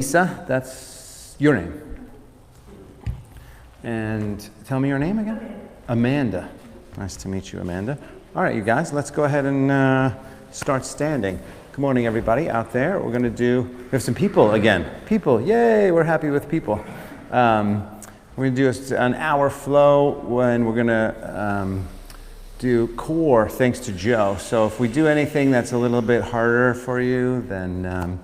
Lisa, that's your name. And tell me your name again? Amanda. Nice to meet you, Amanda. All right, you guys, let's go ahead and start standing. Good morning, everybody out there. We have some people again. People, yay, we're happy with people. We're going to do an hour flow when we're going to do core thanks to Joe. So if we do anything that's a little bit harder for you, then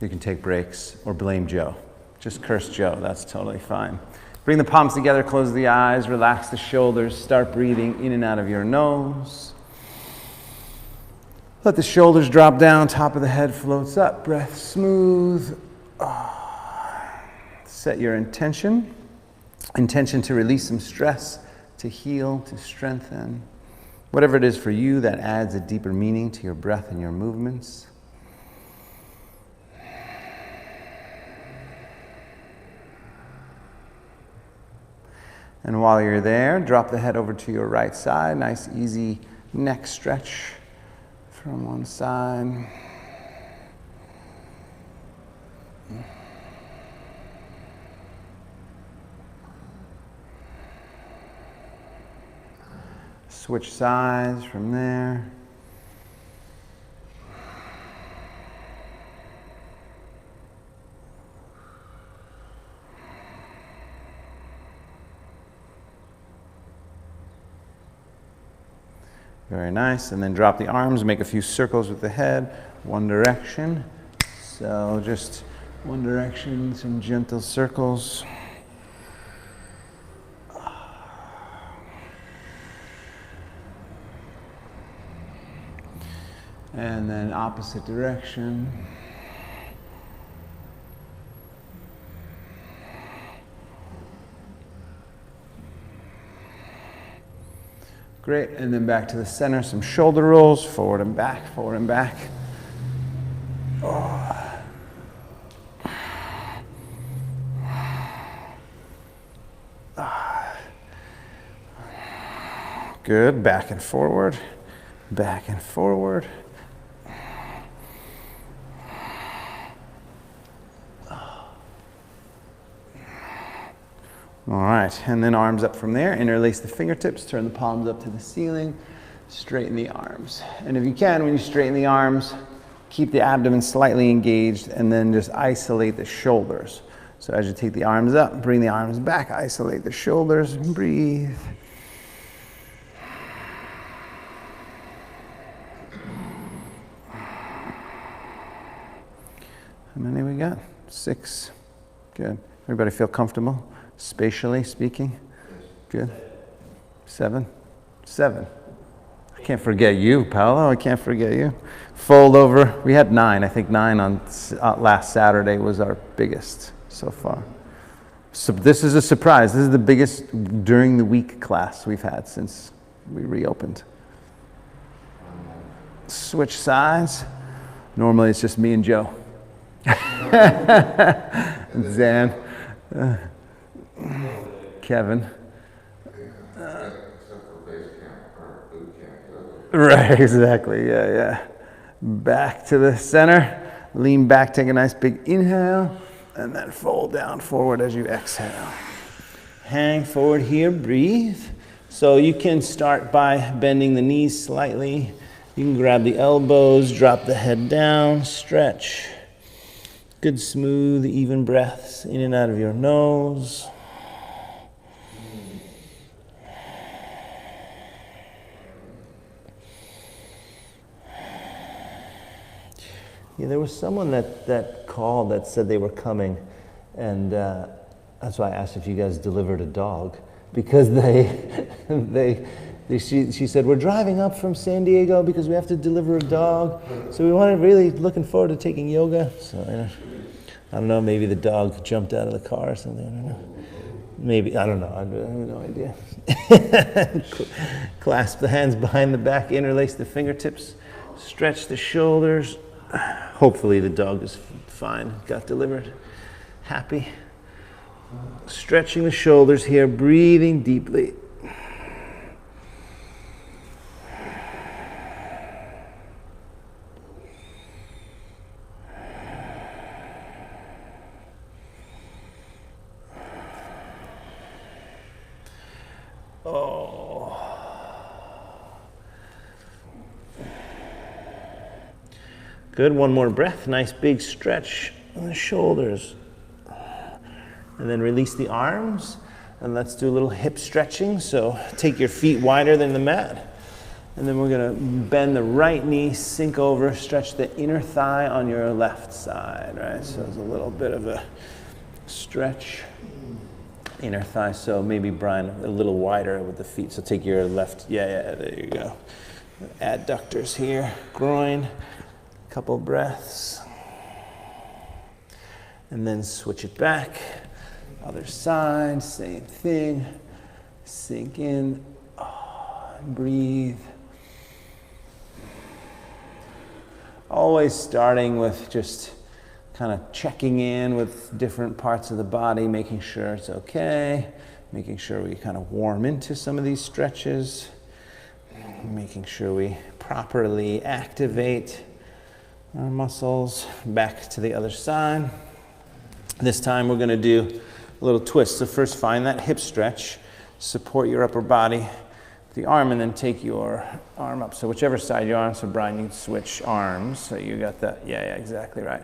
you can take breaks or blame Joe. Just curse Joe, that's totally fine. Bring the palms together, close the eyes, relax the shoulders, start breathing in and out of your nose. Let the shoulders drop down, top of the head floats up, breath smooth. Set your intention to release some stress, to heal, to strengthen. Whatever it is for you that adds a deeper meaning to your breath and your movements. And while you're there, drop the head over to your right side. Nice, easy neck stretch from one side. Switch sides from there. Very nice, and then drop the arms, make a few circles with the head, one direction. So just one direction, some gentle circles. And then opposite direction. Great, and then back to the center, some shoulder rolls, forward and back, forward and back. Oh. Good, back and forward, back and forward. All right, and then arms up from there. Interlace the fingertips, turn the palms up to the ceiling, straighten the arms. And if you can, when you straighten the arms, keep the abdomen slightly engaged and then just isolate the shoulders. So as you take the arms up, bring the arms back, isolate the shoulders, and breathe. How many we got? 6. Good. Everybody feel comfortable? Spatially speaking? Good. 7. I can't forget you, Paolo. I can't forget you. Fold over. We had 9. I think 9 on last Saturday was our biggest so far. So this is a surprise. This is the biggest during the week class we've had since we reopened. Switch sides. Normally it's just me and Joe. Zan. Kevin. Right, exactly. Yeah. Back to the center. Lean back, take a nice big inhale, and then fold down forward as you exhale. Hang forward here, breathe. So you can start by bending the knees slightly. You can grab the elbows, drop the head down, stretch. Good, smooth, even breaths in and out of your nose. Yeah, there was someone that called that said they were coming, and that's why I asked if you guys delivered a dog, because she said, we're driving up from San Diego because we have to deliver a dog, so we wanted really looking forward to taking yoga. So I don't know, maybe the dog jumped out of the car or something, I don't know. Maybe, I don't know, I have no idea. Clasp the hands behind the back, interlace the fingertips, stretch the shoulders. Hopefully the dog is fine, got delivered, happy. Stretching the shoulders here, breathing deeply. Good, one more breath. Nice big stretch in the shoulders. And then release the arms. And let's do a little hip stretching. So take your feet wider than the mat. And then we're gonna bend the right knee, sink over, stretch the inner thigh on your left side, right? So it's a little bit of a stretch, inner thigh. So maybe, Brian, a little wider with the feet. So take your left, yeah, there you go. Adductors here, groin, couple breaths. And then switch it back. Other side, same thing. Sink in, breathe. Always starting with just kind of checking in with different parts of the body, making sure it's okay, making sure we kind of warm into some of these stretches, making sure we properly activate our muscles. Back to the other side. This time we're going to do a little twist. So first find that hip stretch, support your upper body, the arm, and then take your arm up. So whichever side you're on, so Brian, you can switch arms. So you got that, yeah, exactly right.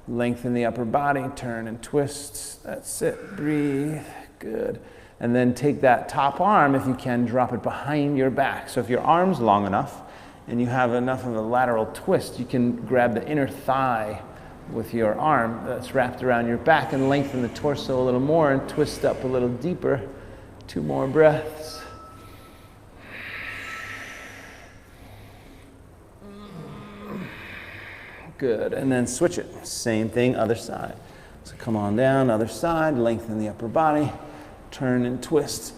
Lengthen the upper body, turn and twist. That's it, breathe, good. And then take that top arm, if you can, drop it behind your back. So if your arm's long enough and you have enough of a lateral twist, you can grab the inner thigh with your arm that's wrapped around your back and lengthen the torso a little more and twist up a little deeper. 2 more breaths. Good, and then switch it. Same thing, other side. So come on down, other side, lengthen the upper body, turn and twist.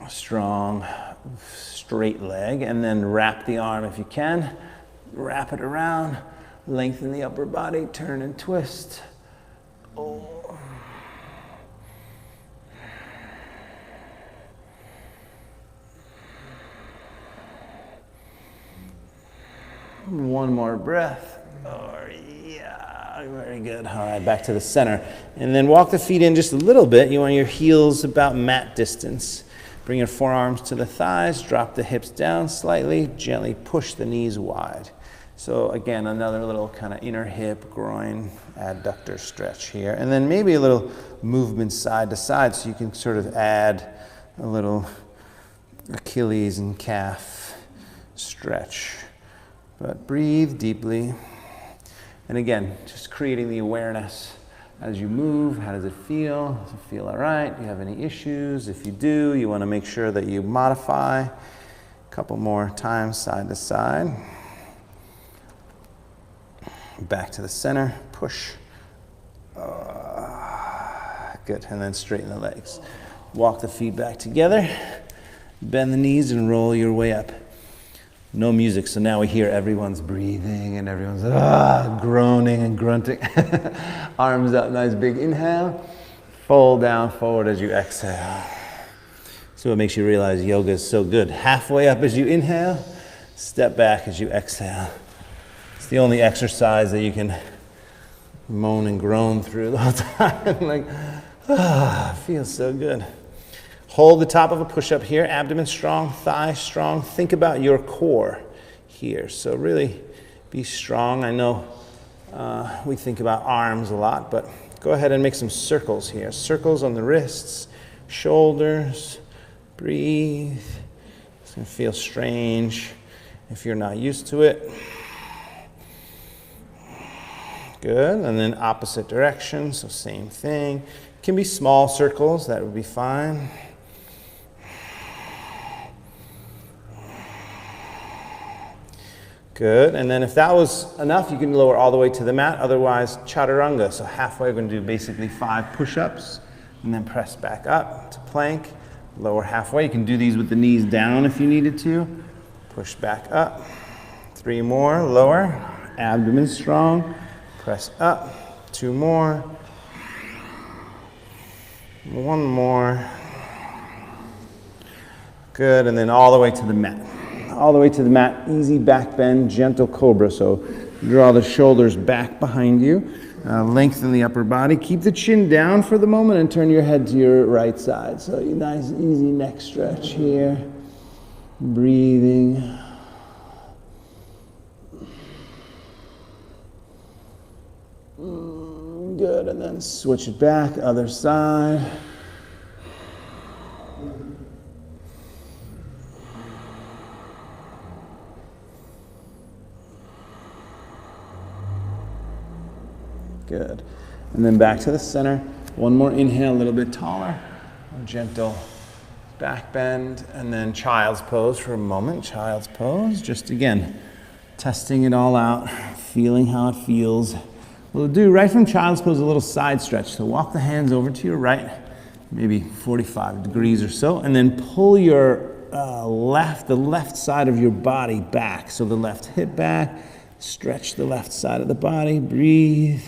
Strong, straight leg, and then wrap the arm if you can. Wrap it around, lengthen the upper body, turn and twist. One more breath. Yeah, very good. All right, back to the center. And then walk the feet in just a little bit. You want your heels about mat distance. Bring your forearms to the thighs, drop the hips down slightly, gently push the knees wide. So again, another little kind of inner hip, groin, adductor stretch here. And then maybe a little movement side to side so you can sort of add a little Achilles and calf stretch. But breathe deeply. And again, just creating the awareness as you move. How does it feel? Does it feel all right? Do you have any issues? If you do, you want to make sure that you modify. A couple more times, side to side. Back to the center, push. Good, and then straighten the legs. Walk the feet back together. Bend the knees and roll your way up. No music, so now we hear everyone's breathing and everyone's groaning and grunting. Arms up, nice big inhale. Fold down forward as you exhale. So it makes you realize yoga is so good. Halfway up as you inhale, step back as you exhale. It's the only exercise that you can moan and groan through the whole time. Feels so good. Hold the top of a push-up here, abdomen strong, thigh strong. Think about your core here. So really be strong. I know we think about arms a lot, but go ahead and make some circles here. Circles on the wrists, shoulders. Breathe. It's going to feel strange if you're not used to it. Good. And then opposite direction, so same thing. It can be small circles, that would be fine. Good, and then if that was enough, you can lower all the way to the mat. Otherwise, chaturanga. So halfway, we're going to do basically 5 push-ups, and then press back up to plank. Lower halfway. You can do these with the knees down if you needed to. Push back up. 3 more, lower. Abdomen strong. Press up. 2 more. 1 more. Good, and then all the way to the mat. All the way to the mat, easy back bend, gentle cobra. So draw the shoulders back behind you. Lengthen the upper body. Keep the chin down for the moment and turn your head to your right side. So nice, easy neck stretch here. Breathing. Good, and then switch it back, other side. Good. And then back to the center. One more inhale, a little bit taller. A gentle back bend, and then child's pose for a moment. Child's pose, just again, testing it all out, feeling how it feels. We'll do right from child's pose a little side stretch. So walk the hands over to your right, maybe 45 degrees or so, and then pull your the left side of your body back. So the left hip back, stretch the left side of the body, breathe.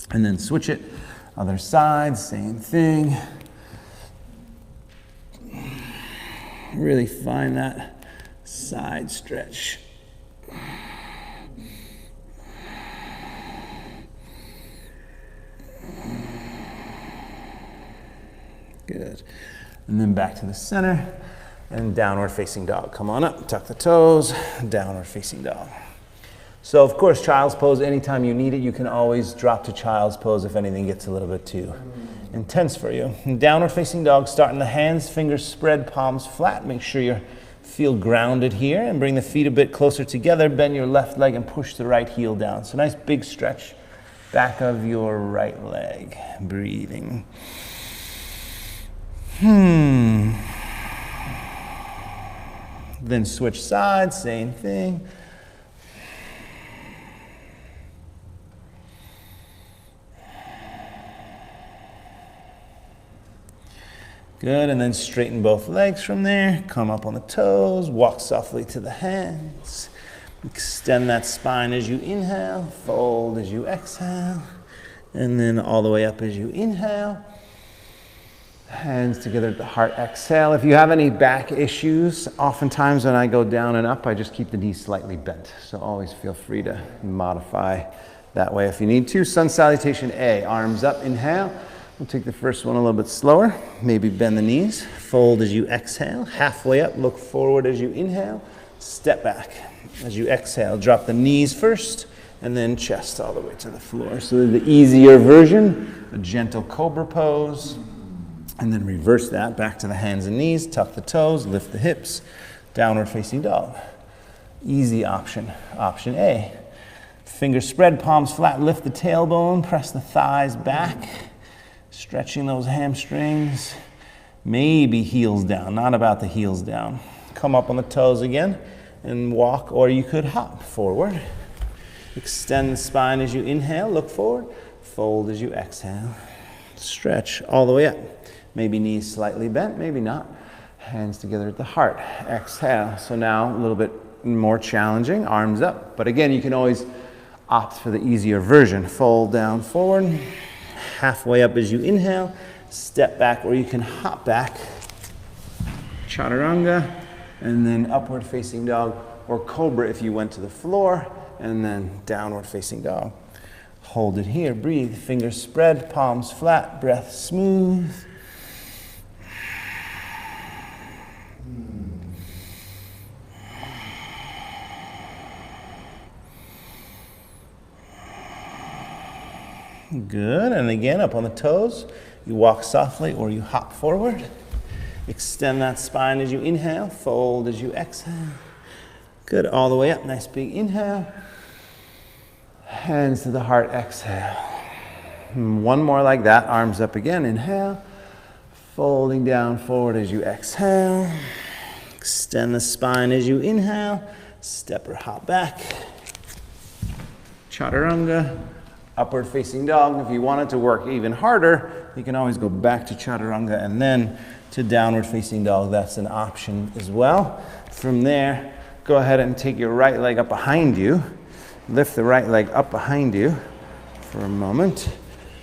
And then switch it, other side, same thing. Really find that side stretch. Good. And then back to the center and downward facing dog. Come on up, tuck the toes, downward facing dog. So of course, child's pose, anytime you need it, you can always drop to child's pose if anything gets a little bit too intense for you. And downward facing dog, start in the hands, fingers spread, palms flat. Make sure you feel grounded here and bring the feet a bit closer together. Bend your left leg and push the right heel down. So nice big stretch, back of your right leg. Breathing. Then switch sides, same thing. Good, and then straighten both legs from there. Come up on the toes, walk softly to the hands. Extend that spine as you inhale, fold as you exhale, and then all the way up as you inhale. Hands together at the heart, exhale. If you have any back issues, oftentimes when I go down and up, I just keep the knees slightly bent. So always feel free to modify that way if you need to. Sun salutation A, arms up, inhale. We'll take the first one a little bit slower. Maybe bend the knees. Fold as you exhale. Halfway up, look forward as you inhale. Step back as you exhale. Drop the knees first, and then chest all the way to the floor. So the easier version, a gentle cobra pose. And then reverse that back to the hands and knees. Tuck the toes, lift the hips. Downward facing dog. Easy option. Option A. Fingers spread, palms flat. Lift the tailbone. Press the thighs back. Stretching those hamstrings, maybe heels down, not about the heels down. Come up on the toes again and walk, or you could hop forward. Extend the spine as you inhale, look forward, fold as you exhale. Stretch all the way up. Maybe knees slightly bent, maybe not. Hands together at the heart, exhale. So now a little bit more challenging, arms up. But again, you can always opt for the easier version. Fold down forward. Halfway up as you inhale, step back, or you can hop back, chaturanga, and then upward facing dog, or cobra if you went to the floor, and then downward facing dog. Hold it here, breathe, fingers spread, palms flat, breath smooth. Good, and again, up on the toes, you walk softly or you hop forward. Extend that spine as you inhale, fold as you exhale. Good, all the way up, nice big inhale. Hands to the heart, exhale. One more like that, arms up again, inhale. Folding down forward as you exhale. Extend the spine as you inhale. Step or hop back. Chaturanga. Upward facing dog. If you want it to work even harder, you can always go back to chaturanga and then to downward facing dog. That's an option as well. From there, go ahead and take your right leg up behind you. Lift the right leg up behind you for a moment.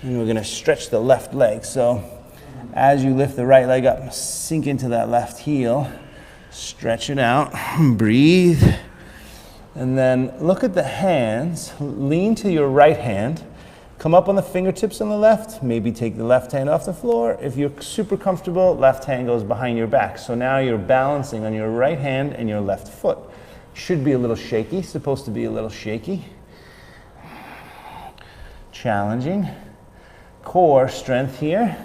And we're going to stretch the left leg. So As you lift the right leg up, sink into that left heel. Stretch it out. Breathe. And then look at the hands. Lean to your right hand. Come up on the fingertips on the left. Maybe take the left hand off the floor. If you're super comfortable, left hand goes behind your back. So now you're balancing on your right hand and your left foot. Should be a little shaky. Supposed to be a little shaky. Challenging. Core strength here.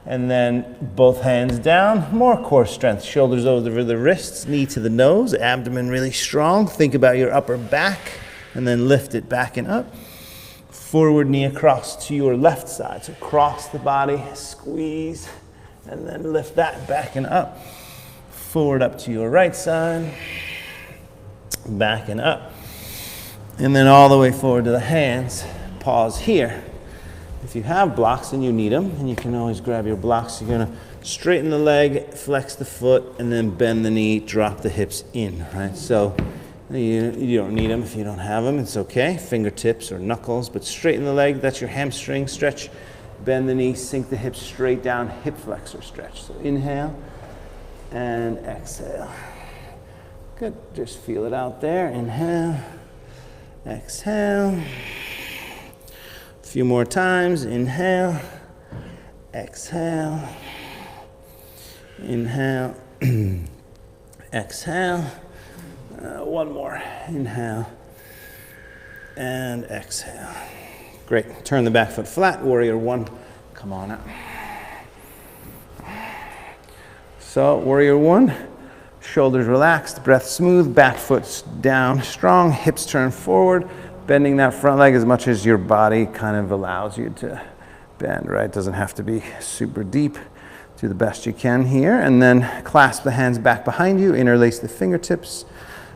And then both hands down, more core strength. Shoulders over the wrists, knee to the nose, abdomen really strong. Think about your upper back and then lift it back and up. Forward knee across to your left side. So cross the body, squeeze, and then lift that back and up. Forward up to your right side, back and up. And then all the way forward to the hands. Pause here. If you have blocks and you need them, and you can always grab your blocks, you're gonna straighten the leg, flex the foot, and then bend the knee, drop the hips in, right? So you don't need them if you don't have them, it's okay. Fingertips or knuckles, but straighten the leg, that's your hamstring stretch. Bend the knee, sink the hips straight down, hip flexor stretch. So inhale and exhale. Good, just feel it out there. Inhale, exhale. A few more times. Inhale, exhale, inhale, exhale. One more. Inhale and exhale. Great. Turn the back foot flat. Warrior one. Come on up. So, warrior one. Shoulders relaxed, breath smooth, back foot down, strong, hips turn forward. Bending that front leg as much as your body kind of allows you to bend, right? It doesn't have to be super deep. Do the best you can here. And then clasp the hands back behind you, interlace the fingertips,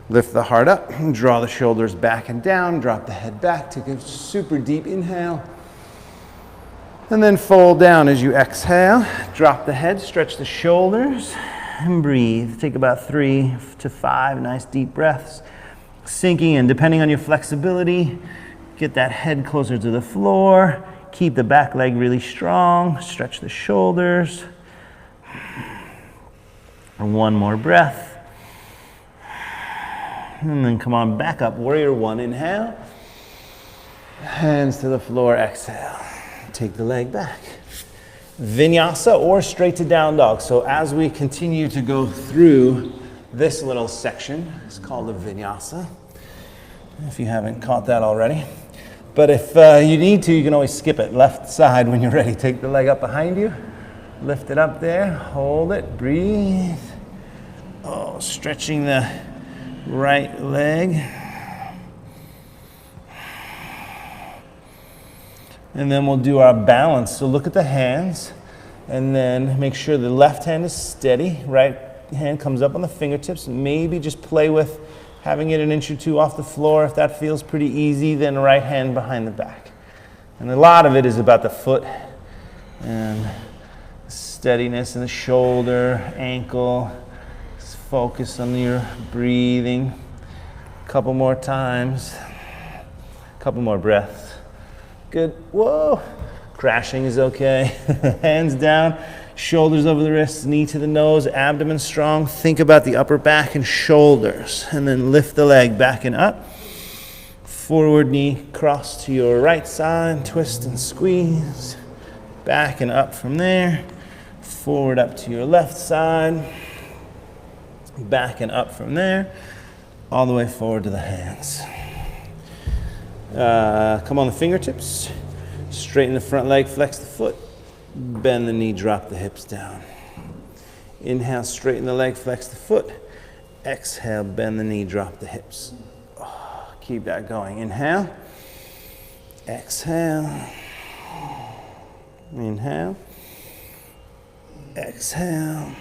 lift the heart up, draw the shoulders back and down, drop the head back, take a super deep inhale. And then fold down as you exhale. Drop the head, stretch the shoulders, and breathe. Take about 3 to 5 nice deep breaths. Sinking in, depending on your flexibility, get that head closer to the floor, keep the back leg really strong, stretch the shoulders. And one more breath. And then come on back up, warrior one, inhale. Hands to the floor, exhale. Take the leg back. Vinyasa or straight to down dog. So as we continue to go through this little section is called a vinyasa, if you haven't caught that already. But if you need to, you can always skip it. Left side when you're ready. Take the leg up behind you. Lift it up there. Hold it. Breathe. Oh, stretching the right leg. And then we'll do our balance. So look at the hands. And then make sure the left hand is steady. Right hand comes up on the fingertips. Maybe just play with having it an inch or two off the floor. If that feels pretty easy, then right hand behind the back. And a lot of it is about the foot and steadiness in the shoulder, ankle. Just focus on your breathing. A couple more times. A couple more breaths. Good. Whoa. Crashing is okay. Hands down. Shoulders over the wrists, knee to the nose, abdomen strong. Think about the upper back and shoulders. And then lift the leg back and up. Forward knee cross to your right side. Twist and squeeze. Back and up from there. Forward up to your left side. Back and up from there. All the way forward to the hands. Come on the fingertips. Straighten the front leg, flex the foot. Bend the knee, drop the hips down. Inhale, straighten the leg, flex the foot. Exhale, bend the knee, drop the hips. Oh, keep that going. Inhale. Exhale. Inhale. Exhale.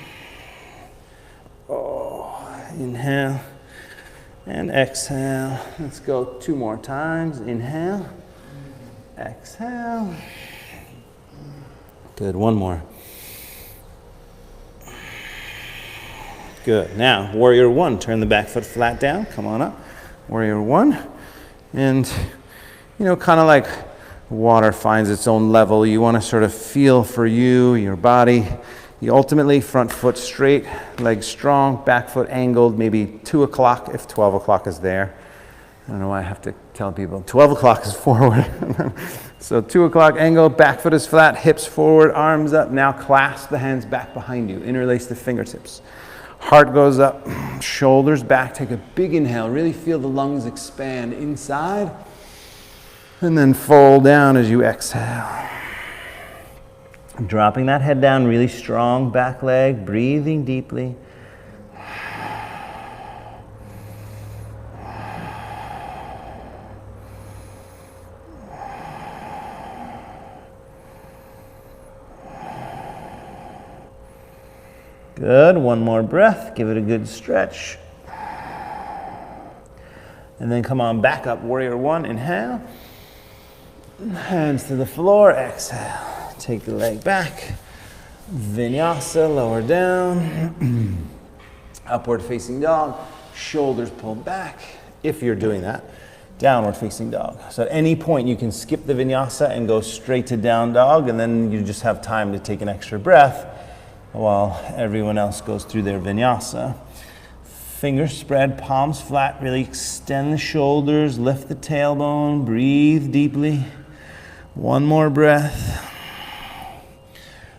Oh, inhale. And exhale. Let's go 2 more times. Inhale. Exhale. Good, one more. Good. Now, warrior one. Turn the back foot flat down. Come on up. Warrior one. And, kind of like Water finds its own level. You want to sort of feel for you, your body. You ultimately, front foot straight, legs strong, back foot angled, maybe 2 o'clock if 12 o'clock is there. I don't know why I have to tell people 12 o'clock is forward. So 2 o'clock angle, back foot is flat, hips forward, arms up. Now clasp the hands back behind you, interlace the fingertips. Heart goes up, shoulders back. Take a big inhale, really feel the lungs expand inside. And then fold down as you exhale. Dropping that head down, really strong back leg, breathing deeply. Good, one more breath, give it a good stretch. And then come on back up, warrior one, inhale. Hands to the floor, exhale. Take the leg back. Vinyasa, lower down. Upward facing dog, shoulders pulled back. If you're doing that, downward facing dog. So at any point you can skip the vinyasa and go straight to down dog, and then you just have time to take an extra breath while everyone else goes through their vinyasa. Fingers spread, palms flat, really extend the shoulders, lift the tailbone, breathe deeply. One more breath.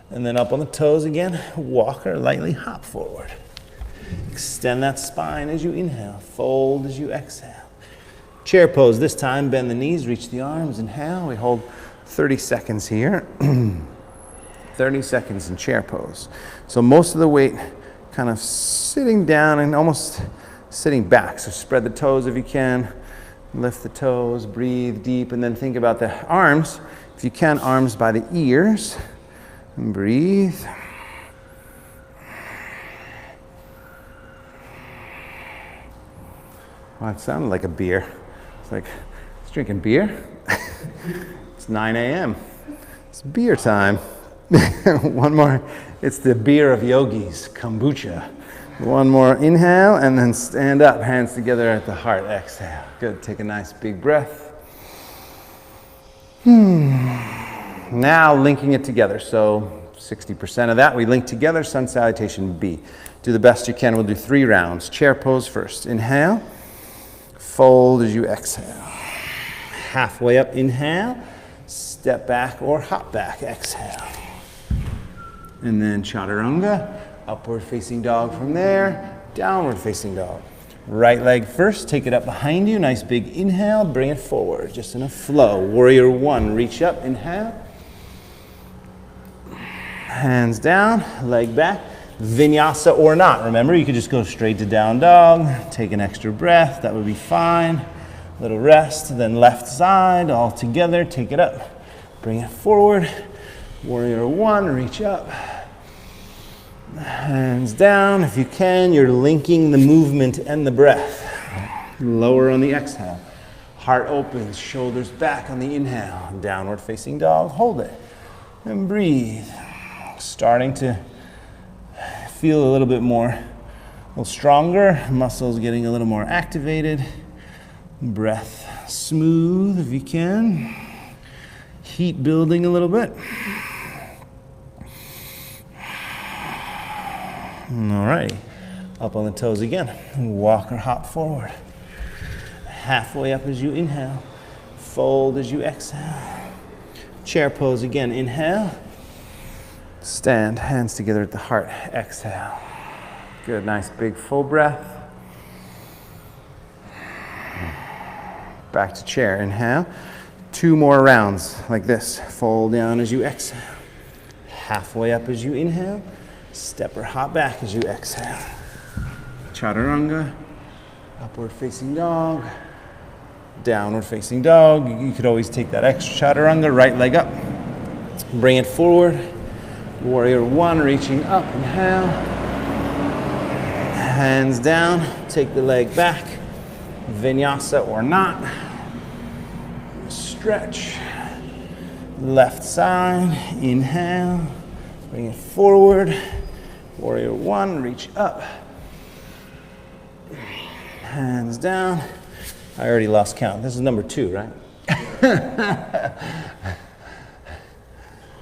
And then up on the toes again, walk or lightly hop forward. Extend that spine as you inhale, fold as you exhale. Chair pose this time, bend the knees, reach the arms, inhale. We hold 30 seconds here. 30 seconds in chair pose. So most of the weight kind of sitting down and almost sitting back. So spread the toes if you can, lift the toes, breathe deep, and then think about the arms. If you can, arms by the ears, and breathe. Well, it sounded like a beer. It's like, it's drinking beer. It's 9 a.m. It's beer time. One more. It's the beer of yogis, kombucha. One more inhale and then stand up, hands together at the heart. Exhale. Good. Take a nice big breath. Now linking it together. So 60% of that we link together. Sun salutation B. Do the best you can. We'll do 3 rounds. Chair pose first. Inhale. Fold as you exhale. Halfway up, inhale. Step back or hop back. Exhale. And then chaturanga, upward facing dog from there, downward facing dog. Right leg first, take it up behind you, nice big inhale, bring it forward, just in a flow. Warrior one, reach up, inhale. Hands down, leg back, vinyasa or not. Remember, you could just go straight to down dog, take an extra breath, that would be fine. Little rest, then left side, all together, take it up, bring it forward. Warrior one, reach up. Hands down. If you can, you're linking the movement and the breath. Lower on the exhale. Heart opens, shoulders back on the inhale. Downward facing dog, hold it. And breathe. Starting to feel a little bit more, a little stronger. Muscles getting a little more activated. Breath smooth if you can. Heat building a little bit. Alrighty, up on the toes again. Walk or hop forward. Halfway up as you inhale. Fold as you exhale. Chair pose again. Inhale. Stand, hands together at the heart. Exhale. Good, nice big full breath. Back to chair. Inhale. 2 more rounds like this. Fold down as you exhale. Halfway up as you inhale. Step or hop back as you exhale. Chaturanga, upward facing dog, downward facing dog. You could always take that extra chaturanga, right leg up. Bring it forward. Warrior one, reaching up, inhale. Hands down, take the leg back. Vinyasa or not. Stretch. Left side, inhale. Bring it forward. Warrior one, reach up. Hands down. I already lost count. This is number 2, right?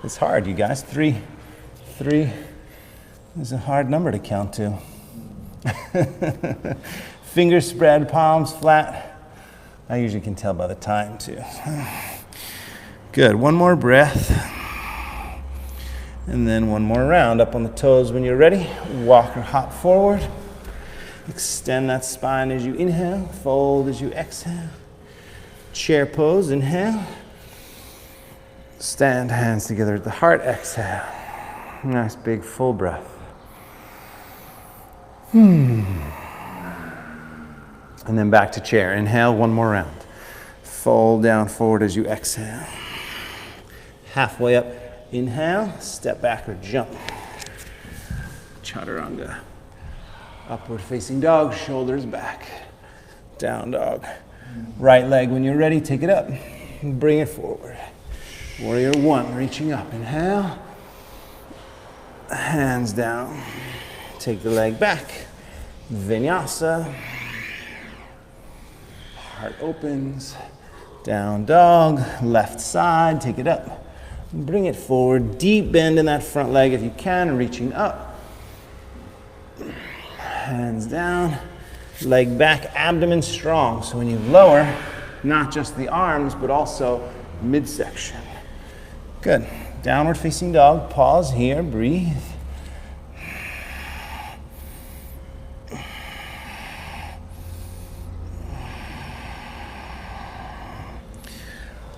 It's hard, you guys. Three is a hard number to count to. Fingers spread, palms flat. I usually can tell by the time too. Good, one more breath. And then one more round. Up on the toes when you're ready. Walk or hop forward. Extend that spine as you inhale. Fold as you exhale. Chair pose, inhale. Stand, hands together at the heart, exhale. Nice big full breath. And then back to chair. Inhale, one more round. Fold down forward as you exhale. Halfway up, inhale, step back or jump. Chaturanga. Upward facing dog, shoulders back. Down dog. Right leg, when you're ready, take it up. Bring it forward. Warrior one, reaching up. Inhale. Hands down. Take the leg back. Vinyasa. Heart opens. Down dog. Left side. Take it up. Bring it forward. Deep bend in that front leg if you can. Reaching up. Hands down. Leg back. Abdomen strong. So when you lower, not just the arms, but also midsection. Good. Downward facing dog. Pause here. Breathe.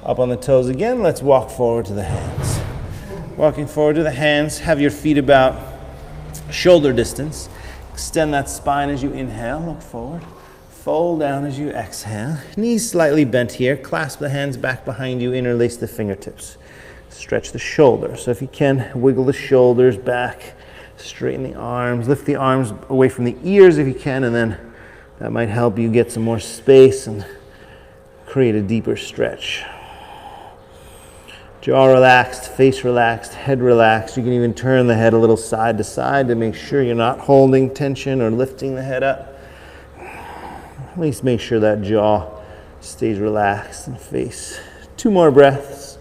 Up on the toes again. Let's walk forward to the hands. Walking forward to the hands. Have your feet about shoulder distance. Extend that spine as you inhale. Look forward. Fold down as you exhale. Knees slightly bent here. Clasp the hands back behind you. Interlace the fingertips. Stretch the shoulders. So if you can, wiggle the shoulders back. Straighten the arms. Lift the arms away from the ears if you can, and then that might help you get some more space and create a deeper stretch. Jaw relaxed, face relaxed, head relaxed. You can even turn the head a little side to side to make sure you're not holding tension or lifting the head up. At least make sure that jaw stays relaxed and face. 2 more breaths.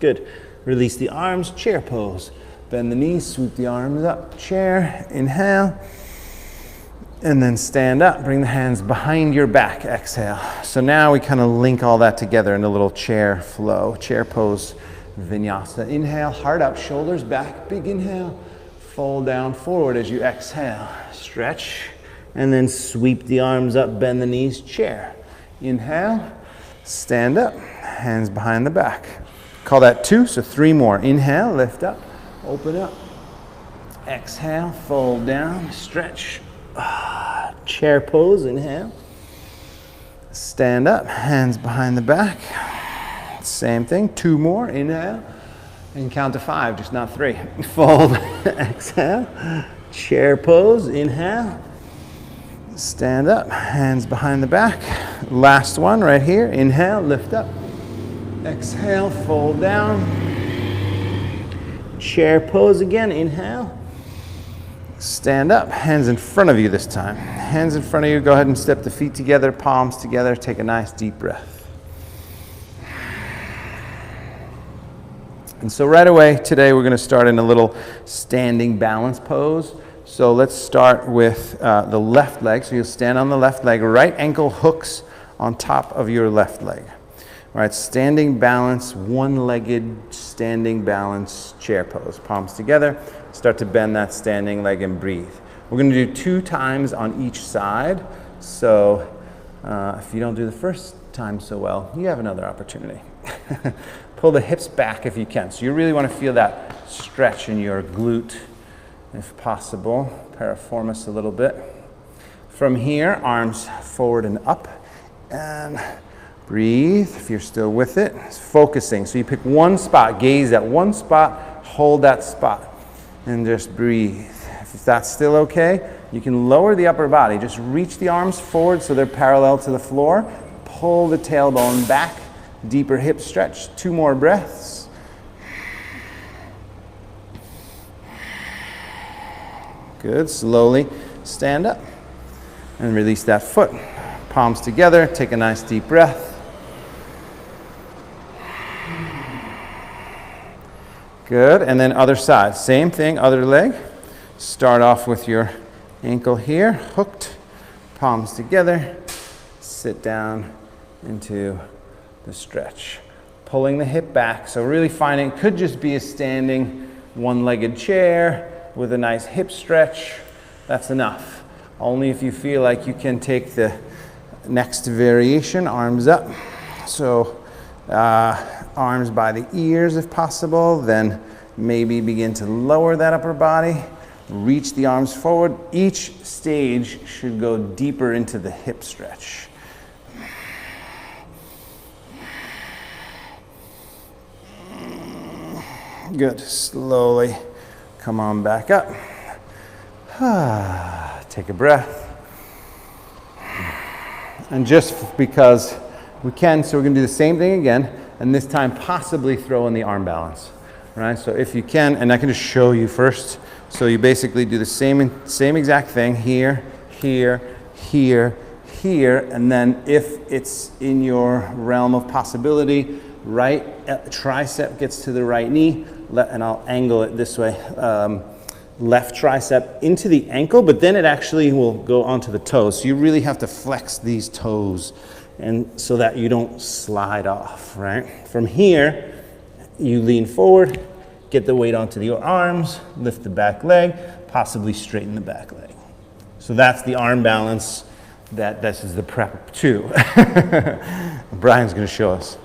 Good. Release the arms, chair pose. Bend the knees, sweep the arms up, chair, inhale. And then stand up, bring the hands behind your back, exhale. So now we kind of link all that together in a little chair flow, chair pose, vinyasa. Inhale, heart up, shoulders back, big inhale. Fold down forward as you exhale. Stretch, and then sweep the arms up, bend the knees, chair. Inhale, stand up, hands behind the back. Call that 2, so 3 more. Inhale, lift up, open up. Exhale, fold down, stretch. Chair pose, inhale. Stand up, hands behind the back. Same thing, 2 more, inhale. And count to 5, just not 3. Fold, exhale. Chair pose, inhale. Stand up, hands behind the back. Last one right here, inhale, lift up. Exhale, fold down. Chair pose again, inhale. Stand up, hands in front of you this time. Hands in front of you, go ahead and step the feet together, palms together, take a nice deep breath. And so right away today we're going to start in a little standing balance pose. So let's start with the left leg. So you'll stand on the left leg, right ankle hooks on top of your left leg. All right, standing balance, one-legged standing balance chair pose. Palms together. Start to bend that standing leg and breathe. We're going to do 2 times on each side. So if you don't do the first time so well, you have another opportunity. Pull the hips back if you can. So you really want to feel that stretch in your glute, if possible. Piriformis a little bit. From here, arms forward and up. And breathe if you're still with it. It's focusing. So you pick one spot, gaze at one spot, hold that spot. And just breathe. If that's still okay, you can lower the upper body. Just reach the arms forward so they're parallel to the floor. Pull the tailbone back. Deeper hip stretch. 2 more breaths. Good. Slowly stand up. And release that foot. Palms together, take a nice deep breath. Good, and then other side. Same thing, other leg. Start off with your ankle here, hooked, palms together. Sit down into the stretch. Pulling the hip back, so really finding, it could just be a standing one-legged chair with a nice hip stretch. That's enough. Only if you feel like you can take the next variation, arms up. So arms by the ears if possible, then maybe begin to lower that upper body, reach the arms forward. Each stage should go deeper into the hip stretch. Good, slowly come on back up. Take a breath. And just because we can, so we're going to do the same thing again, and this time possibly throw in the arm balance. Right? So if you can, and I can just show you first. So you basically do the same exact thing here, here, here, here, and then if it's in your realm of possibility, right tricep gets to the right knee, and I'll angle it this way. Left tricep into the ankle, but then it actually will go onto the toes. So you really have to flex these toes, and so that you don't slide off, right? From here, you lean forward, get the weight onto your arms, lift the back leg, possibly straighten the back leg. So that's the arm balance that this is the prep to. Brian's going to show us.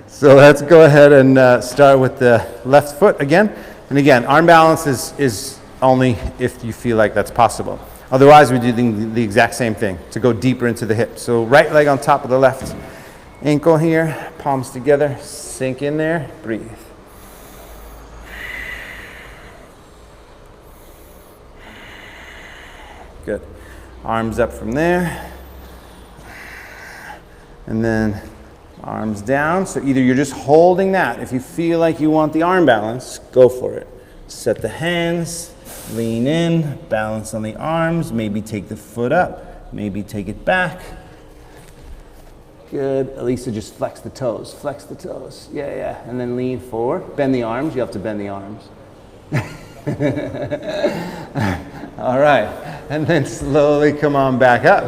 So let's go ahead and start with the left foot again. And again, arm balance is only if you feel like that's possible. Otherwise, we do the exact same thing to go deeper into the hip. So right leg on top of the left ankle here, palms together, sink in there, breathe. Good. Arms up from there. And then arms down. So either you're just holding that. If you feel like you want the arm balance, go for it. Set the hands, lean in, balance on the arms, maybe take the foot up, maybe take it back. Good. Elisa, just flex the toes. Flex the toes. Yeah. And then lean forward. Bend the arms. You have to bend the arms. All right. And then slowly come on back up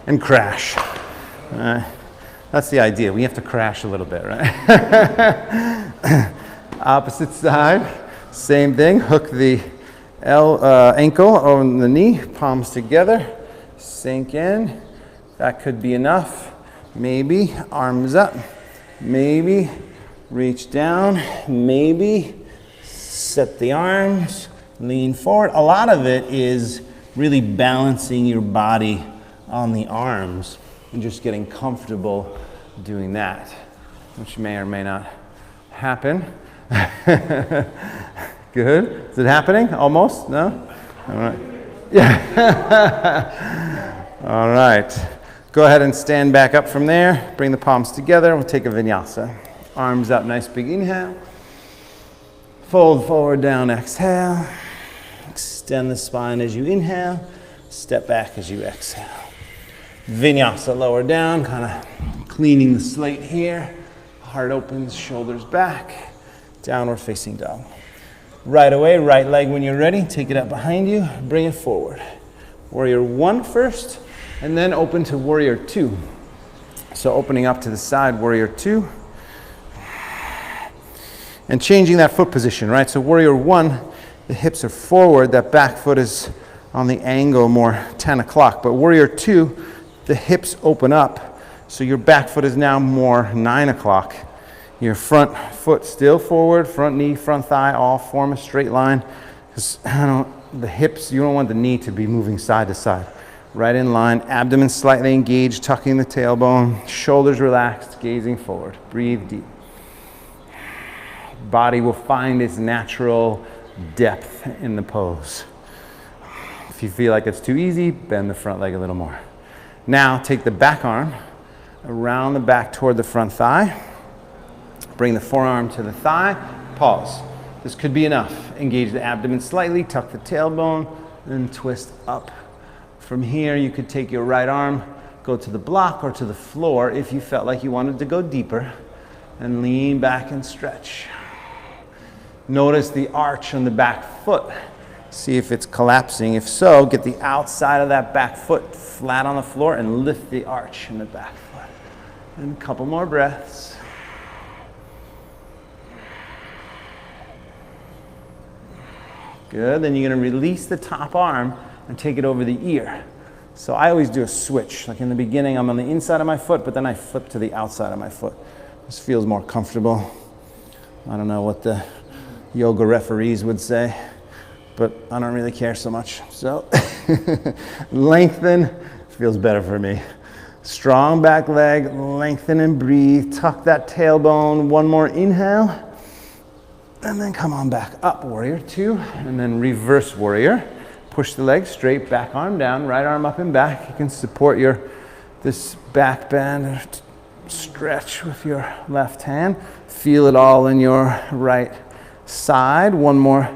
and crash. That's the idea. We have to crash a little bit, right? Opposite side. Same thing. Hook the ankle on the knee. Palms together. Sink in. That could be enough. Maybe arms up, maybe reach down, maybe set the arms, lean forward. A lot of it is really balancing your body on the arms and just getting comfortable doing that, which may or may not happen. Good. Is it happening? Almost? No? All right. Yeah. All right. Go ahead and stand back up from there. Bring the palms together. We'll take a vinyasa. Arms up, nice big inhale. Fold forward, down, exhale. Extend the spine as you inhale. Step back as you exhale. Vinyasa, lower down, kind of cleaning the slate here. Heart opens, shoulders back. Downward facing dog. Right away, right leg when you're ready. Take it up behind you. Bring it forward. Warrior 1 first. And then open to warrior 2. So opening up to the side, warrior 2. And changing that foot position, right? So warrior 1, the hips are forward, that back foot is on the angle more 10 o'clock. But warrior 2, the hips open up, so your back foot is now more 9 o'clock. Your front foot still forward, front knee, front thigh, all form a straight line. Because the hips, you don't want the knee to be moving side to side. Right in line, abdomen slightly engaged, tucking the tailbone, shoulders relaxed, gazing forward. Breathe deep. Body will find its natural depth in the pose. If you feel like it's too easy, bend the front leg a little more. Now take the back arm around the back toward the front thigh. Bring the forearm to the thigh. Pause. This could be enough. Engage the abdomen slightly, tuck the tailbone, and twist up From here, you could take your right arm, go to the block or to the floor if you felt like you wanted to go deeper, and lean back and stretch. Notice the arch on the back foot. See if it's collapsing. If so, get the outside of that back foot flat on the floor and lift the arch in the back foot. And a couple more breaths. Good. Then you're going to release the top arm and take it over the ear. So I always do a switch. Like in the beginning, I'm on the inside of my foot, but then I flip to the outside of my foot. This feels more comfortable. I don't know what the yoga referees would say, but I don't really care so much. So lengthen, feels better for me. Strong back leg, lengthen and breathe. Tuck that tailbone. One more inhale. And then come on back up, warrior two, and then reverse warrior. Push the leg straight, back arm down, right arm up and back. You can support this back bend, stretch with your left hand. Feel it all in your right side. One more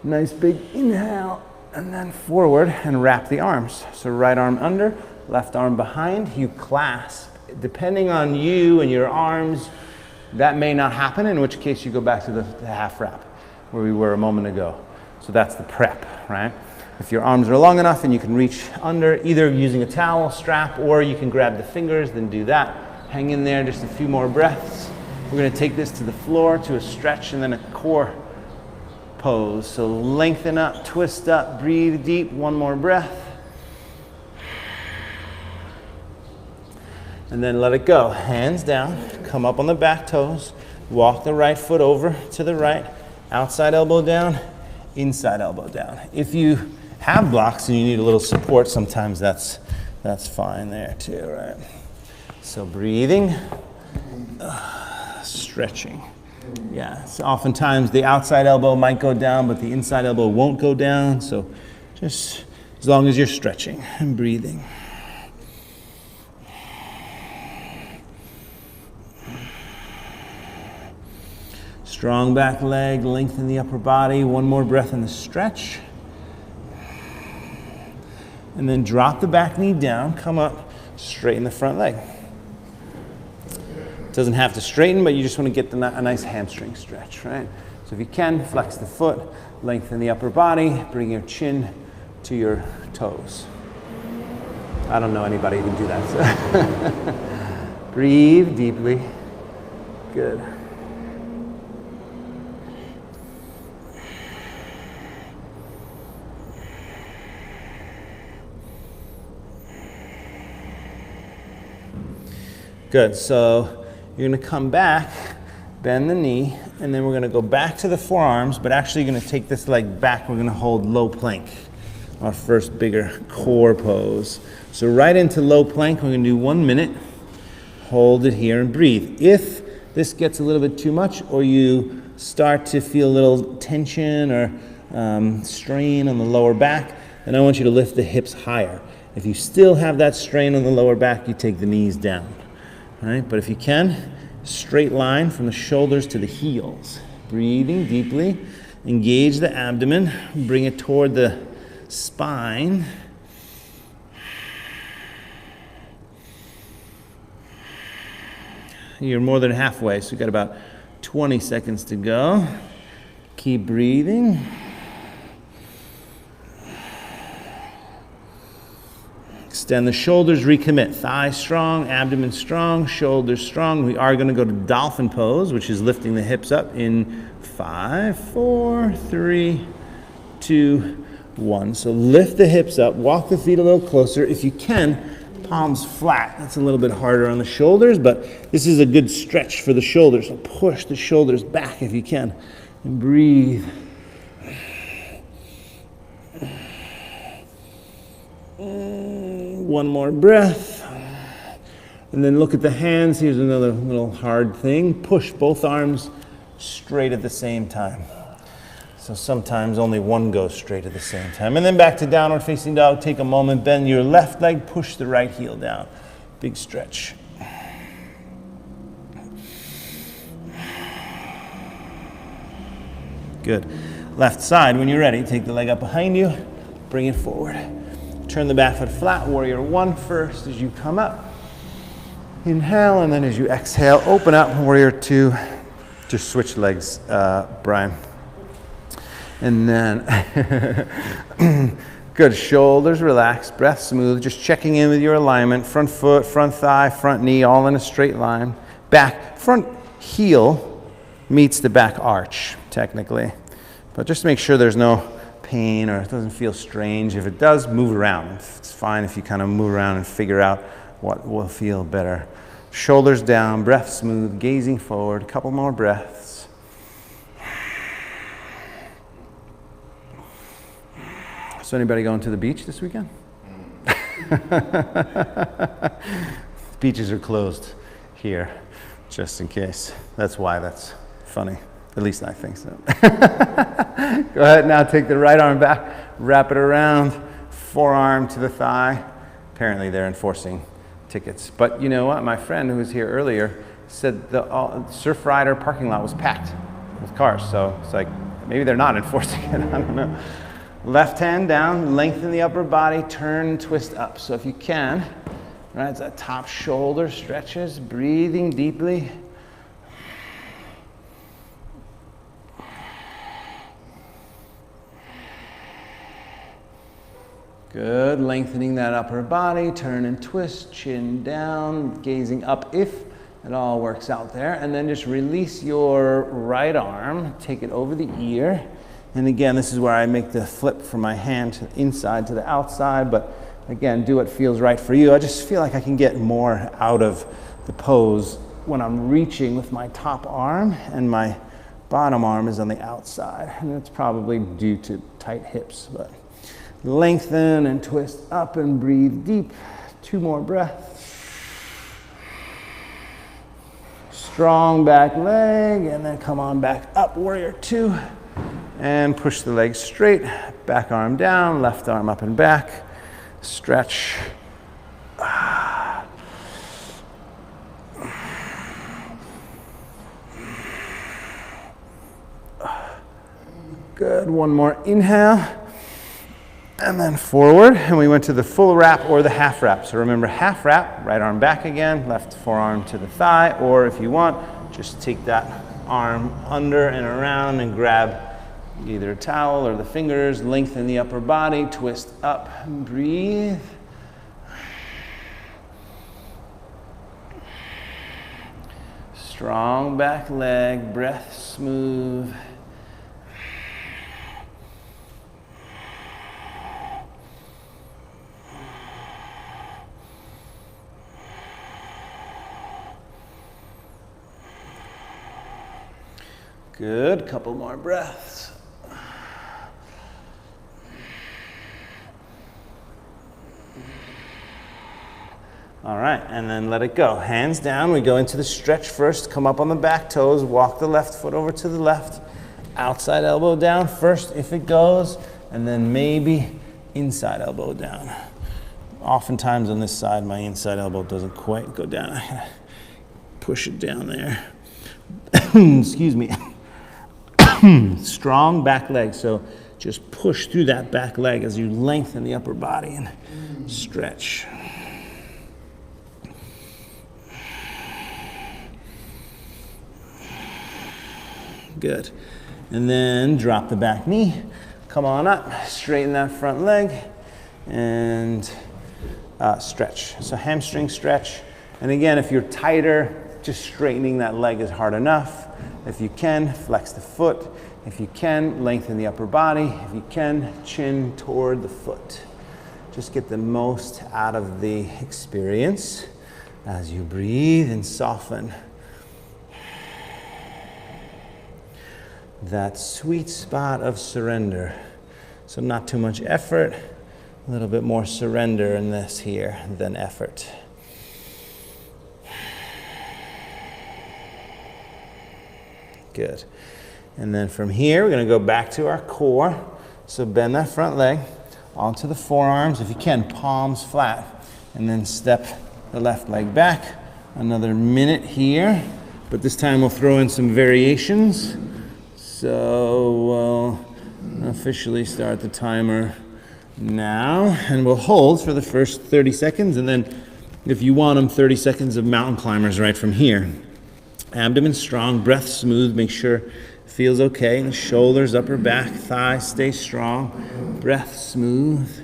nice big inhale, and then forward and wrap the arms. So right arm under, left arm behind, you clasp. Depending on you and your arms, that may not happen, in which case you go back to the half wrap where we were a moment ago. So that's the prep, right? If your arms are long enough and you can reach under, either using a towel strap or you can grab the fingers, then do that. Hang in there, just a few more breaths. We're going to take this to the floor, to a stretch, and then a core pose. So lengthen up, twist up, breathe deep. One more breath. And then let it go. Hands down, come up on the back toes. Walk the right foot over to the right. Outside elbow down, inside elbow down. If you have blocks and you need a little support, sometimes that's fine there too, right? So breathing, stretching. Yeah, so oftentimes the outside elbow might go down, but the inside elbow won't go down. So just as long as you're stretching and breathing. Strong back leg, lengthen the upper body. One more breath in the stretch. And then drop the back knee down, come up, straighten the front leg. Doesn't have to straighten, but you just want to get a nice hamstring stretch, right? So if you can, flex the foot, lengthen the upper body, bring your chin to your toes. I don't know anybody who can do that. So. Breathe deeply. Good. Good, so you're gonna come back, bend the knee, and then we're gonna go back to the forearms, but actually you're gonna take this leg back. We're gonna hold low plank, our first bigger core pose. So right into low plank, we're gonna do 1 minute. Hold it here and breathe. If this gets a little bit too much, or you start to feel a little tension or strain on the lower back, then I want you to lift the hips higher. If you still have that strain on the lower back, you take the knees down. All right, but if you can, straight line from the shoulders to the heels. Breathing deeply, engage the abdomen, bring it toward the spine. You're more than halfway, so you've got about 20 seconds to go. Keep breathing. Extend the shoulders, recommit. Thighs strong, abdomen strong, shoulders strong. We are going to go to dolphin pose, which is lifting the hips up in 5, 4, 3, 2, 1. So lift the hips up, walk the feet a little closer. If you can, palms flat. That's a little bit harder on the shoulders, but this is a good stretch for the shoulders. So push the shoulders back if you can. And breathe. One more breath. And then look at the hands. Here's another little hard thing. Push both arms straight at the same time. So sometimes only one goes straight at the same time. And then back to downward facing dog. Take a moment, bend your left leg, push the right heel down. Big stretch. Good. Left side, when you're ready, take the leg up behind you, bring it forward. turn the back foot flat, warrior one first as you come up. Inhale, and then as you exhale, open up, warrior two. Just switch legs, Brian. And then, good, shoulders relaxed, breath smooth, just checking in with your alignment, front foot, front thigh, front knee, all in a straight line. Back, front heel meets the back arch, technically. But just make sure there's no pain or it doesn't feel strange. If it does, move around. It's fine if you kind of move around and figure out what will feel better. Shoulders down, breath smooth, gazing forward, a couple more breaths. So anybody going to the beach this weekend? Beaches are closed here, just in case. That's why that's funny. At least I think so. Go ahead now, take the right arm back, wrap it around, forearm to the thigh. Apparently they're enforcing tickets. But you know what? My friend who was here earlier said the Surf Rider parking lot was packed with cars. So it's like, maybe they're not enforcing it. I don't know. Left hand down, lengthen the upper body, turn, twist up. So if you can, right, it's that top shoulder stretches, breathing deeply. Good, lengthening that upper body, turn and twist, chin down, gazing up if it all works out there. And then just release your right arm, take it over the ear. And again, this is where I make the flip from my hand to the inside to the outside, but again, do what feels right for you. I just feel like I can get more out of the pose when I'm reaching with my top arm and my bottom arm is on the outside. And that's probably due to tight hips, but lengthen and twist up and breathe deep. 2 more breaths. Strong back leg, and then come on back up, warrior 2. And push the leg straight, back arm down, left arm up and back. Stretch. Good, one more inhale. And then forward, and we went to the full wrap or the half wrap. So remember, half wrap, right arm back again, left forearm to the thigh, or if you want, just take that arm under and around and grab either a towel or the fingers, lengthen the upper body, twist up, and breathe. Strong back leg, breath smooth. Good, couple more breaths. All right, and then let it go. Hands down, we go into the stretch first, come up on the back toes, walk the left foot over to the left, outside elbow down first if it goes, and then maybe inside elbow down. Oftentimes on this side, my inside elbow doesn't quite go down. I gotta push it down there. Excuse me. Strong back leg, so just push through that back leg as you lengthen the upper body and stretch. Good. And then drop the back knee, come on up, straighten that front leg, and stretch. So hamstring stretch. And again, if you're tighter, just straightening that leg is hard enough. If you can, flex the foot. If you can, lengthen the upper body. If you can, chin toward the foot. Just get the most out of the experience as you breathe and soften. That sweet spot of surrender. So not too much effort, a little bit more surrender in this here than effort. Good. And then from here, we're going to go back to our core. So bend that front leg onto the forearms. If you can, palms flat. And then step the left leg back. Another minute here. But this time we'll throw in some variations. So we'll officially start the timer Now, and we'll hold for the first 30 seconds, and then if you want them, 30 seconds of mountain climbers right from here. Abdomen strong, breath smooth, make sure it feels okay. And shoulders, upper back, thighs stay strong, breath smooth.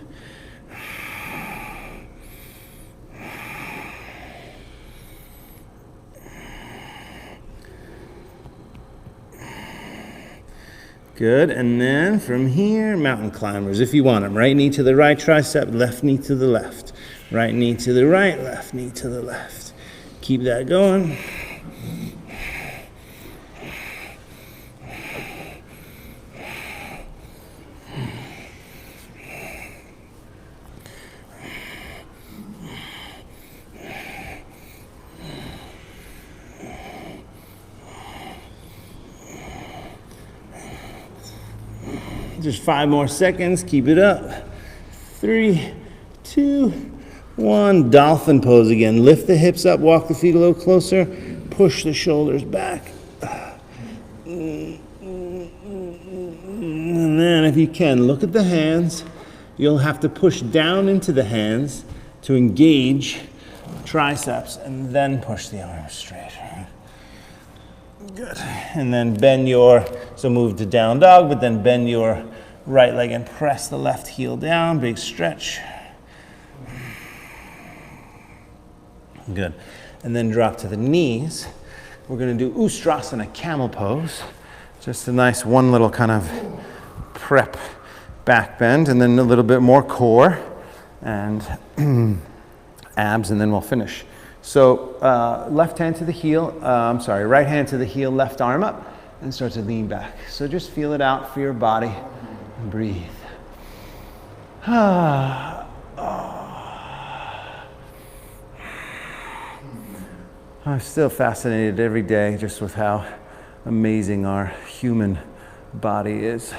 Good, and then from here, mountain climbers, if you want them. Right knee to the right tricep, left knee to the left. Right knee to the right, left knee to the left. Keep that going. Just 5 more seconds. Keep it up. 3, 2, 1. Dolphin pose again. Lift the hips up. Walk the feet a little closer. Push the shoulders back. And then, if you can, look at the hands. You'll have to push down into the hands to engage triceps, and then push the arms straight. Good. And then bend so move to down dog, but then bend your right leg and press the left heel down. Big stretch. Good. And then drop to the knees. We're going to do Ustrasana, camel pose. Just a nice one little kind of prep back bend, and then a little bit more core and abs, and then we'll finish. So left hand to the heel, right hand to the heel, left arm up, and start to lean back. So just feel it out for your body and breathe. I'm still fascinated every day just with how amazing our human body is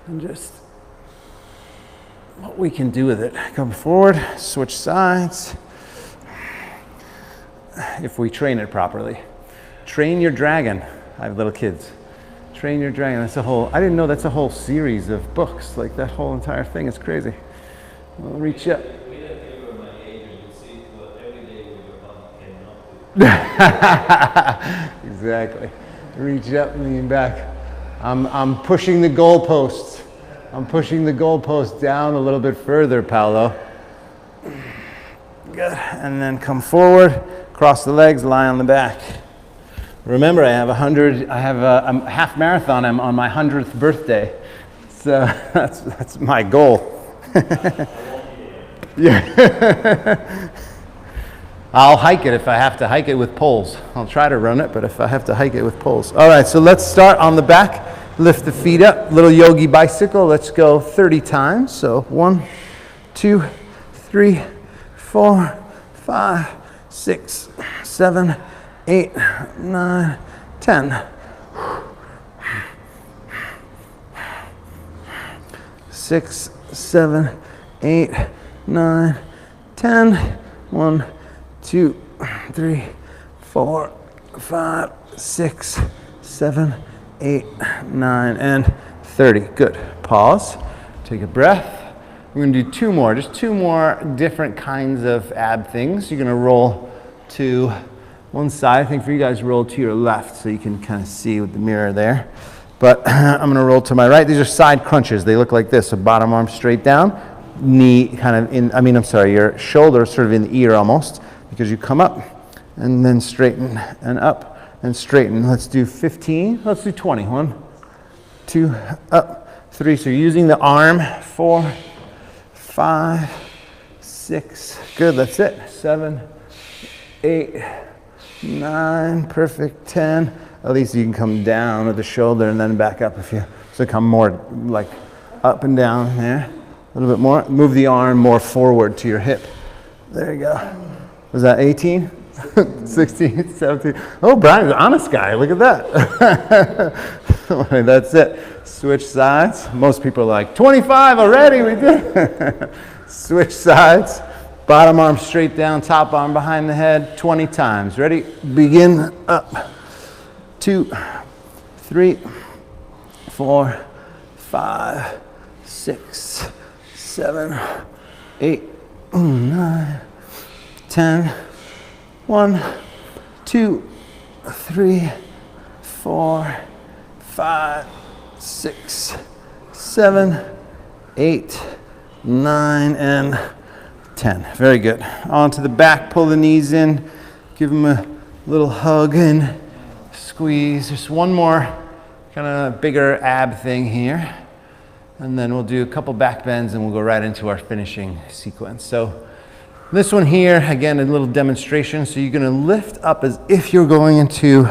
and just what we can do with it. Come forward, switch sides. If we train it properly. Train your dragon. I have little kids. Train your dragon. That's I didn't know that's a whole series of books. Like that whole entire thing is crazy. Well, reach up. Exactly. Reach up, lean back. I'm pushing the goalposts. I'm pushing the goalposts down a little bit further, Paolo. Good. And then come forward. Cross the legs, lie on the back. Remember, I have a half marathon. I'm on my 100th birthday. So that's my goal. Yeah. I'll hike it if I have to hike it with poles. I'll try to run it, but if I have to hike it with poles. All right, so let's start on the back. Lift the feet up, little yogi bicycle. Let's go 30 times. So 1, 2, 3, 4, 5, 6, 7, 8, 9, 10. 6, 7, 8, 9, 10. 1, 2, 3, 4, 5, 6, 7, 8, 9, and 30. Good. Pause. Take a breath. We're going to do just two more different kinds of ab things. You're going to roll to one side. I think for you guys, roll to your left so you can kind of see with the mirror there. But I'm going to roll to my right. These are side crunches. They look like this. So bottom arm straight down, knee kind of your shoulder sort of in the ear almost, because you come up and then straighten and up and straighten. Let's do 15. Let's do 20. 1, 2, up, 3. So you're using the arm. 4, 5, 6. Good. That's it. 7, 8, 9. Perfect. 10. At least you can come down with the shoulder and then back up if you so come more like up and down there. A little bit more. Move the arm more forward to your hip. There you go. Was that 18? 16, 17. Oh, Brian's an honest guy. Look at that. That's it. Switch sides. Most people are like, 25 already. We did. Switch sides. Bottom arm straight down, top arm behind the head. 20 times. Ready? Begin. Up. 2, 3, 4, 5, 6, 7, 8, 9, 10. 1, 2, 3, 4, 5, 6, 7, 8, 9, and 10. Very good. Onto the back, pull the knees in, give them a little hug and squeeze. Just one more kind of bigger ab thing here. And then we'll do a couple back bends and we'll go right into our finishing sequence. So this one here, again, a little demonstration. So you're going to lift up as if you're going into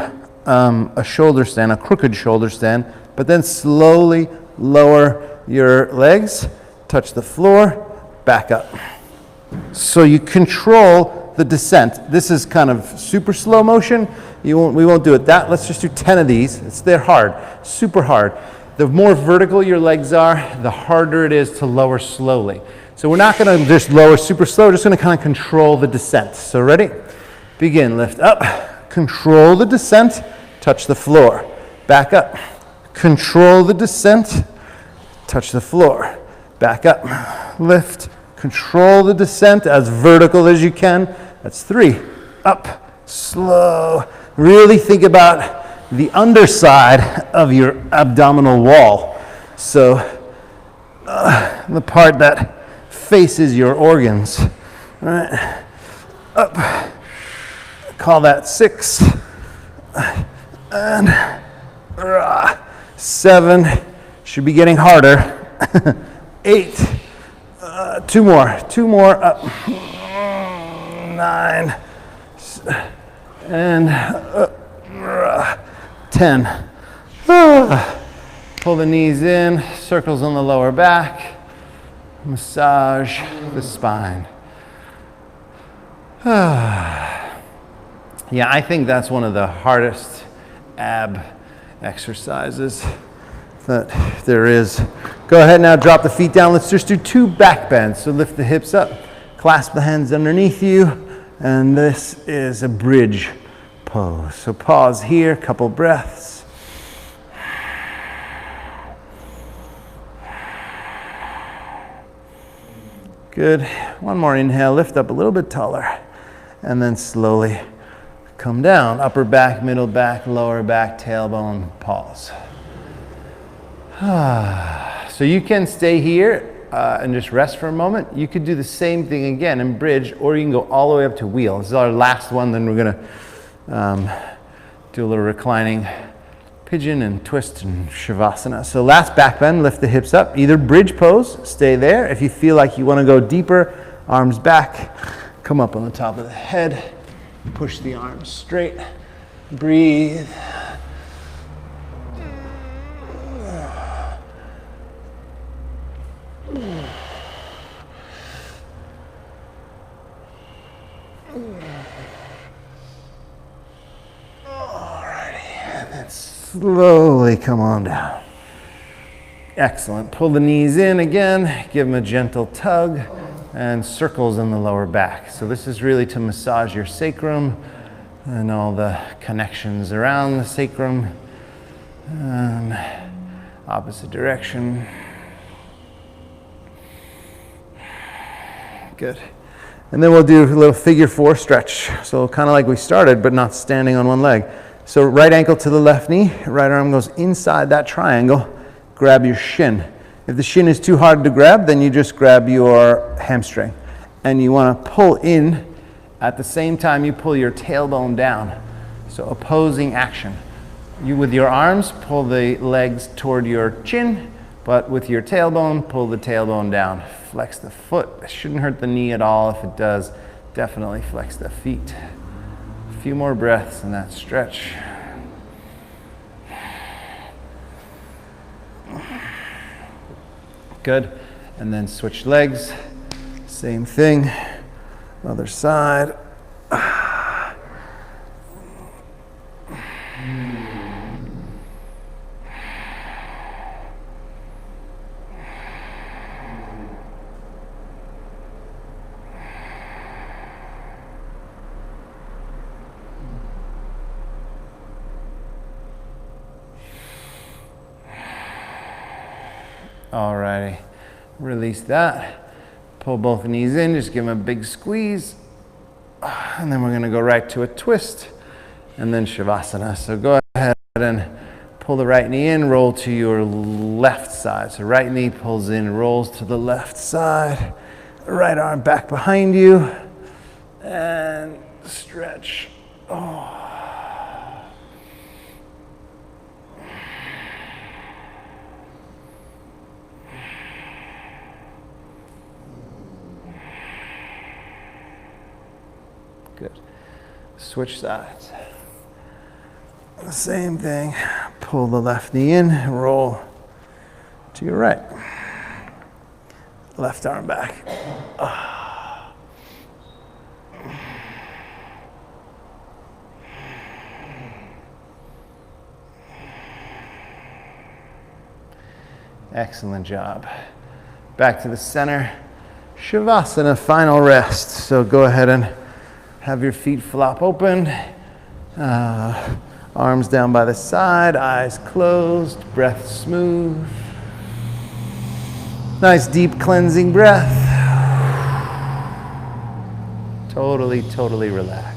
a shoulder stand, a crooked shoulder stand, but then slowly lower your legs, touch the floor, back up. So you control the descent. This is kind of super slow motion. We won't do it that. Let's just do 10 of these. They're hard, super hard. The more vertical your legs are, the harder it is to lower slowly. So we're not going to just lower super slow, we're just going to kind of control the descent. So ready? Begin, lift up, control the descent, touch the floor. Back up, control the descent, touch the floor. Back up, lift, control the descent as vertical as you can. That's 3, up, slow. Really think about the underside of your abdominal wall. So the part that faces your organs. All right, up, call that 6, and 7, should be getting harder, 8, 2 more, up, 9, and 10. Pull the knees in, circles on the lower back. Massage the spine. Yeah, I think that's one of the hardest ab exercises that there is. Go ahead now, drop the feet down. Let's just do 2 back bends. So lift the hips up, clasp the hands underneath you, and this is a bridge pose. So pause here, couple breaths. Good. One more inhale, lift up a little bit taller, and then slowly come down. Upper back, middle back, lower back, tailbone, pause. So you can stay here and just rest for a moment. You could do the same thing again in bridge, or you can go all the way up to wheel. This is our last one, then we're gonna do a little reclining pigeon and twist and shavasana. So last back bend, lift the hips up, either bridge pose, stay there. If you feel like you want to go deeper, arms back, come up on the top of the head, push the arms straight, breathe. Slowly come on down. Excellent. Pull the knees in again, give them a gentle tug, and circles in the lower back. So this is really to massage your sacrum and all the connections around the sacrum. Opposite direction. Good. And then we'll do a little figure 4 stretch. So kind of like we started, but not standing on one leg. So right ankle to the left knee, right arm goes inside that triangle, grab your shin. If the shin is too hard to grab, then you just grab your hamstring. And you want to pull in at the same time you pull your tailbone down. So opposing action. You with your arms, pull the legs toward your chin, but with your tailbone, pull the tailbone down. Flex the foot. It shouldn't hurt the knee at all. If it does, definitely flex the feet. A few more breaths in that stretch. Good. And then switch legs. Same thing. Other side. Alrighty, Release that. Pull both knees in, just give them a big squeeze. And then we're gonna go right to a twist and then Shavasana. So go ahead and pull the right knee in, roll to your left side. So right knee pulls in, rolls to the left side. Right arm back behind you. And stretch. Oh. Good. Switch sides. The same thing. Pull the left knee in, roll to your right. Left arm back. Excellent job. Back to the center. Shavasana, final rest. So go ahead and have your feet flop open. Arms down by the side, eyes closed, breath smooth. Nice deep cleansing breath. Totally, totally relax.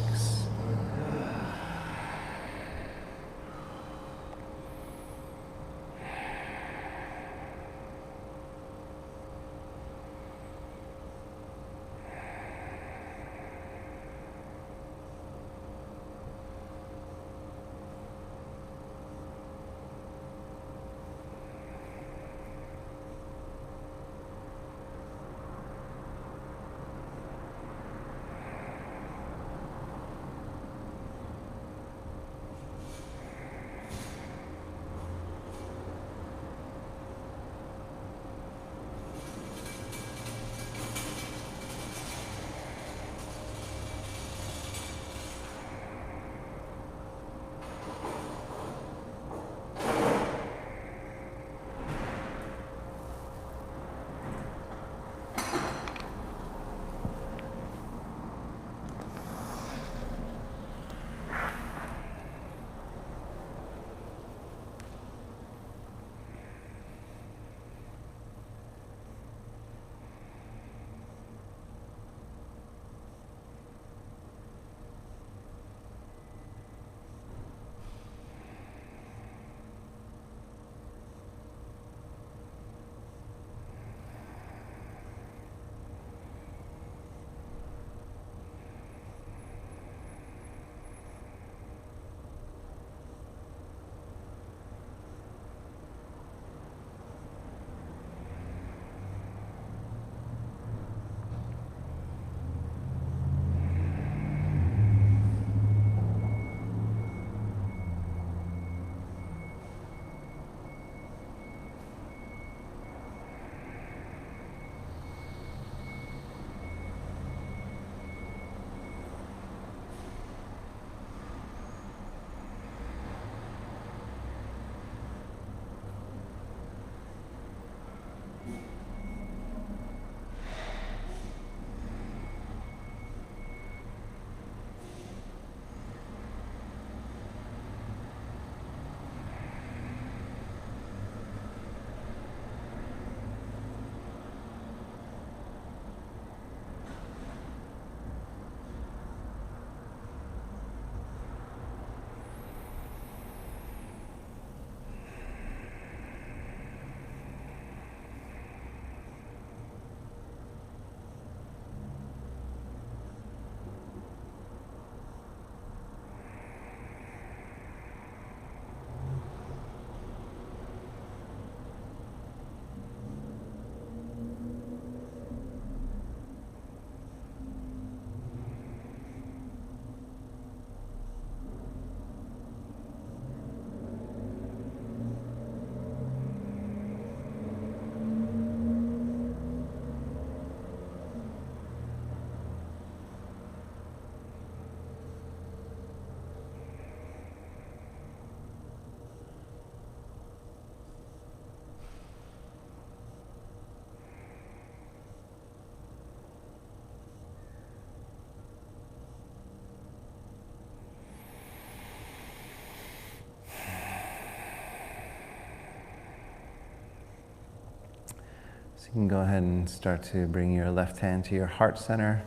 can go ahead and start to bring your left hand to your heart center,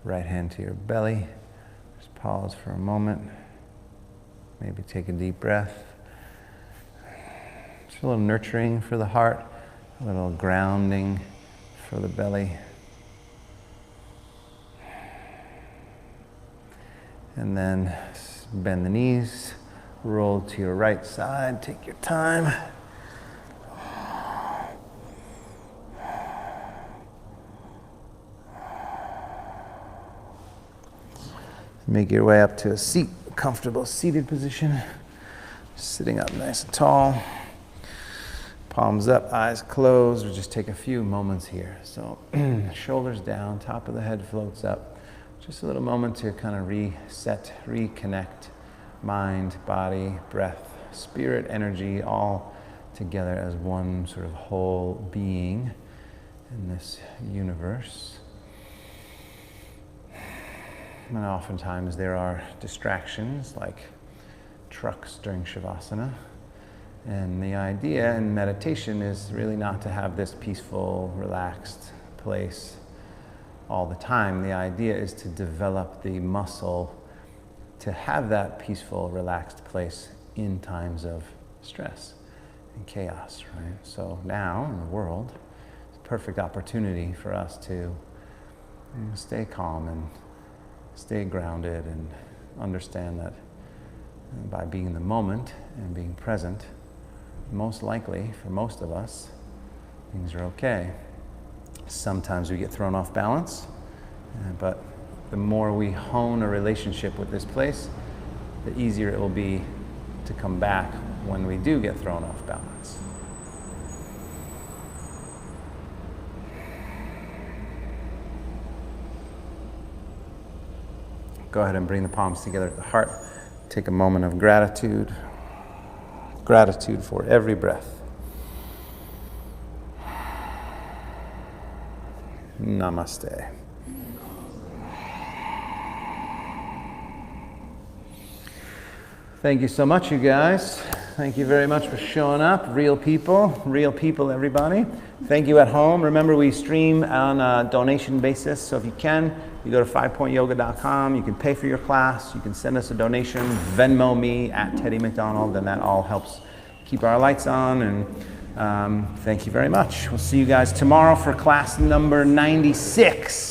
right hand to your belly. Just pause for a moment. Maybe take a deep breath. Just a little nurturing for the heart, a little grounding for the belly. And then bend the knees, roll to your right side, take your time. Make your way up to a seat, comfortable seated position. Sitting up nice and tall. Palms up, eyes closed. We'll just take a few moments here. So shoulders down, top of the head floats up. Just a little moment to kind of reset, reconnect mind, body, breath, spirit, energy, all together as one sort of whole being in this universe. And oftentimes there are distractions like trucks during Shavasana. And the idea in meditation is really not to have this peaceful, relaxed place all the time. The idea is to develop the muscle to have that peaceful, relaxed place in times of stress and chaos, right? So now in the world, it's a perfect opportunity for us to stay calm and stay grounded and understand that by being in the moment and being present, most likely, for most of us, things are okay. Sometimes we get thrown off balance, but the more we hone a relationship with this place, the easier it will be to come back when we do get thrown off balance. Go ahead and bring the palms together at the heart. Take a moment of gratitude. Gratitude for every breath. Namaste. Thank you so much, you guys. Thank you very much for showing up. Real people, everybody. Thank you at home. Remember, we stream on a donation basis, so if you can, you go to 5pointyoga.com, you can pay for your class, you can send us a donation, Venmo me at Teddy McDonald, and that all helps keep our lights on, and thank you very much. We'll see you guys tomorrow for class number 96.